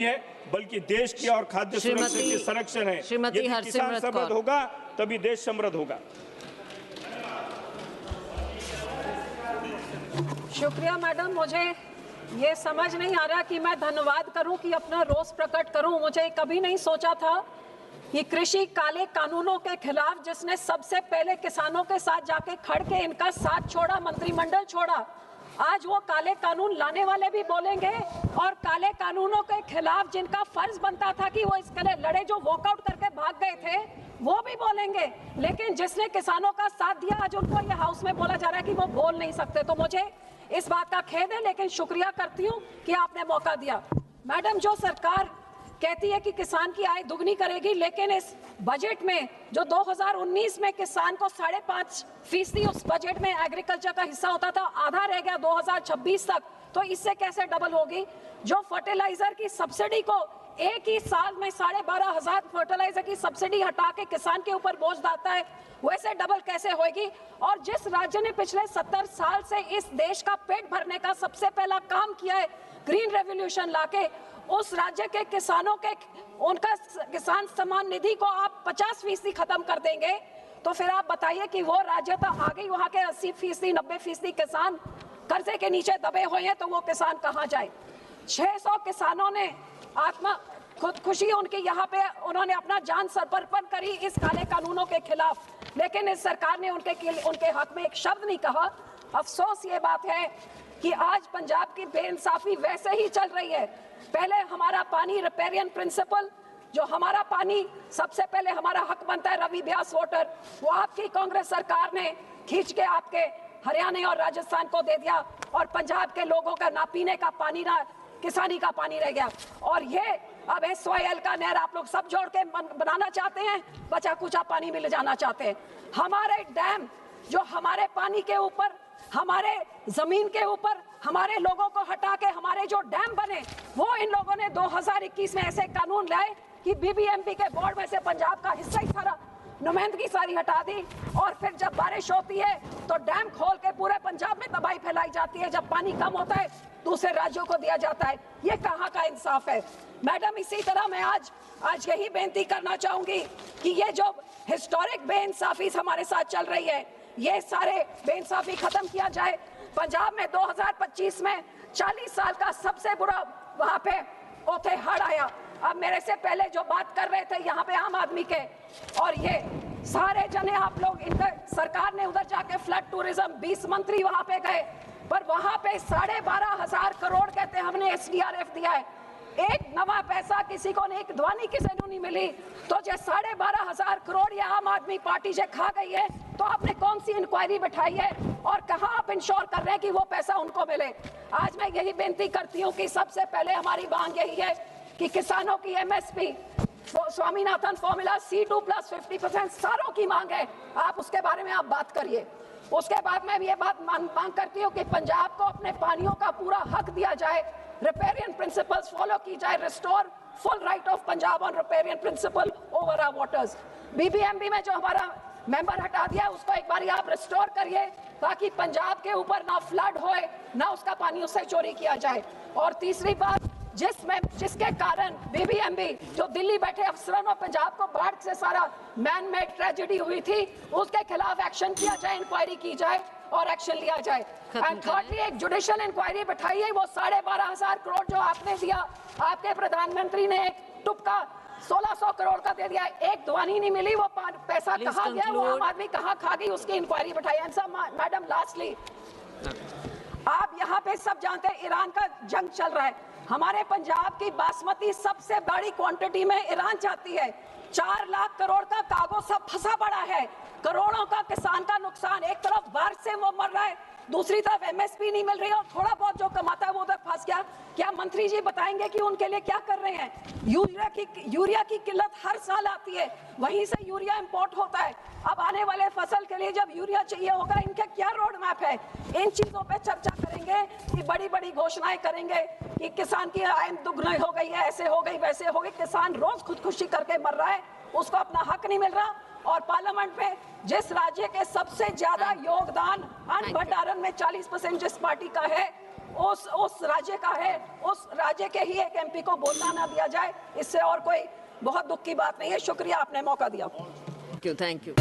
है, बल्कि देश की और खाद्य सुरक्षा की संरक्षण है। यदि किसान समृद्ध होगा तभी देश समृद्ध होगा। शुक्रिया मैडम। मुझे ये समझ नहीं आ रहा कि मैं धन्यवाद करूं कि अपना रोष प्रकट करूं। मुझे कभी नहीं सोचा था कि कृषि काले कानूनों के खिलाफ जिसने सबसे पहले किसानों के साथ जाके खड़ के इनका साथ छोड़ा, मंत्रिमंडल छोड़ा, आज वो काले कानून लाने वाले भी बोलेंगे और काले कानूनों के खिलाफ जिनका फर्ज बनता था कि वो इसके लिए लड़े, जो वॉकआउट करके भाग गए थे, वो भी बोलेंगे। लेकिन जिसने किसानों का साथ दिया, आज उनको ये हाउस में बोला जा रहा है कि वो बोल नहीं सकते। तो मुझे इस बात का खेद है, लेकिन शुक्रिया करती हूँ कि आपने मौका दिया। मैडम, जो सरकार कहती है कि किसान की आय दुगनी करेगी, लेकिन इस बजट में जो 2019 में किसान को 5.5% उस बजट में एग्रीकल्चर का हिस्सा होता था, आधा रह गया 2026 तक, तो इससे कैसे डबल होगी? जो फर्टिलाइजर की सब्सिडी को एक ही साल में 12,500 फर्टिलाइजर की सब्सिडी हटा के किसान के ऊपर बोझ डालता है, वैसे डबल कैसे होगी? और जिस राज्य ने पिछले 70 साल से इस देश का पेट भरने का सबसे पहला काम किया है, ग्रीन रेवोल्यूशन लाके, उस राज्य के किसानों के उनका किसान सम्मान निधि को आप 50% खत्म कर देंगे, तो फिर आप बताइए कि वो राज्य तो आ गई, वहां के 80%, 90% किसान कर्जे के नीचे दबे हुए हैं, तो वो किसान कहाँ जाए? 600 किसानों ने आत्मा खुदकुशी उनकी यहाँ पे उन्होंने अपना जान समर्पण करी इस काले कानूनों के खिलाफ, लेकिन इस सरकार ने उनके हक में एक शब्द नहीं कहा। अफसोस ये बात है कि आज पंजाब की बेइंसाफी वैसे ही चल रही है। पहले हमारा पानी रिपेरियन प्रिंसिपल, जो हमारा पानी सबसे पहले हमारा हक बनता है, रवि ब्यास वाटर, वो आपकी कांग्रेस सरकार ने खींच के आपके हरियाणा और राजस्थान को दे दिया, और पंजाब के लोगों का ना पीने का पानी ना किसानी का पानी रह गया। और ये अब SYL का नहर आप लोग सब जोड़ के बनाना चाहते हैं, बचा कुचा पानी में ले जाना चाहते हैं। हमारे डैम जो हमारे पानी के ऊपर, हमारे जमीन के ऊपर हमारे लोगों को हटा के हमारे जो डैम बने, वो इन लोगों ने 2021 में ऐसे कानून लाए कि BBMP के बोर्ड में से पंजाब का हिस्सा ही सारा, नुमाइंदगी सारी हटा दी, और फिर जब बारिश होती है तो डैम खोल के पूरे पंजाब में तबाही फैलाई जाती है। जब पानी कम होता है दूसरे राज्यों को दिया जाता है। ये कहाँ का इंसाफ है? मैडम, इसी तरह मैं आज यही बेनती करना चाहूंगी कि ये जो हिस्टोरिक बेइंसाफी हमारे साथ चल रही है, ये सारे बेइंसाफी खत्म किया जाए। पंजाब में 2025 में 40 साल का सबसे बुरा वहां पे ओथे हड़ आया। अब मेरे से पहले जो बात कर रहे थे यहाँ पे आम आदमी के, और ये सारे जने आप लोग, इनका सरकार ने उधर जाके फ्लड टूरिज्म 20 मंत्री वहां पे गए, पर वहां पे 12,500 करोड़ कहते हमने SDRF दिया है। एक नवा पैसा किसी को नहीं, ध्वनि किसी को नहीं मिली। तो जो 12,500 करोड़ ये आम आदमी पार्टी से खा गई है, तो आपने कौन सी इंक्वायरी बैठाई है और कहां आप इंश्योर कर रहे हैं कि वो पैसा उनको मिले? आज मैं यही बेनती करती हूं कि सबसे पहले हमारी मांग यही है कि किसानों की MSP, स्वामीनाथन फॉर्मूला, C2+50% सारों की मांग है, आप उसके बारे में आप बात करिए। उसके बाद मैं ये बात मांग करती हूँ कि पंजाब को अपने पानियों का पूरा हक दिया जाए, रिपेरियन प्रिंसिपल्स फॉलो की जाए, restore full right of Punjab on riparian principle over our waters. BBMP में जो हमारा मेंबर हटा दिया उसको एक बार आप रिस्टोर करिए, ताकि पंजाब के ऊपर ना फ्लड होए, ना उसका पानी उससे चोरी किया जाए। और तीसरी बात, जिसके कारण BBMP जो दिल्ली बैठे अफसरों और पंजाब को बाढ़ से सारा मैन मेड ट्रेजेडी हुई थी, उसके खिलाफ एक्शन किया जाए, इंक्वायरी की जाए और एक्शन लिया जाए। एंड थर्डली, एक जुडिशियल इंक्वायरी बैठाई है। वो 12,500 करोड़ जो आपने दिया, आपके प्रधानमंत्री ने एक टुपका 1600 करोड़ का दे दिया, एक ध्वनि नहीं मिली, वो पैसा कहाँ गया, वो आम आदमी कहाँ खा गई, उसकी इंक्वायरी बैठाई। मैडम, लास्टली, आप यहाँ पे सब जानते हैं ईरान का जंग चल रहा है। हमारे पंजाब की बासमती सबसे बड़ी क्वांटिटी में ईरान जाती है। 4 लाख करोड़ का कागज सब फंसा पड़ा है, करोड़ों का किसान का नुकसान। एक तरफ बाढ़ से वो मर रहा है, दूसरी तरफ MSP नहीं मिल रही, और थोड़ा बहुत जो कमाता है वो उधर फंस गया। क्या मंत्री जी बताएंगे कि उनके लिए क्या कर रहे हैं? यूरिया की किल्लत हर साल आती है, वहीं से यूरिया इंपोर्ट होता है। अब आने वाले फसल के लिए जब यूरिया चाहिए होगा, इनका क्या रोड मैप है? इन चीजों पे चर्चा करेंगे कि बड़ी बड़ी घोषणाएं करेंगे कि किसान की आय दुगनी हो गई है, ऐसे हो गई, वैसे हो गई। किसान रोज खुदकुशी करके मर रहा है, उसको अपना हक नहीं मिल रहा। और पार्लियामेंट में जिस राज्य के सबसे ज्यादा योगदान अन्न भंडारण में 40% जिस पार्टी का है, उस राज्य का है, उस राज्य के ही एक एमपी को बोलना ना दिया जाए, इससे और कोई बहुत दुख की बात नहीं है। शुक्रिया, आपने मौका दिया। Thank you.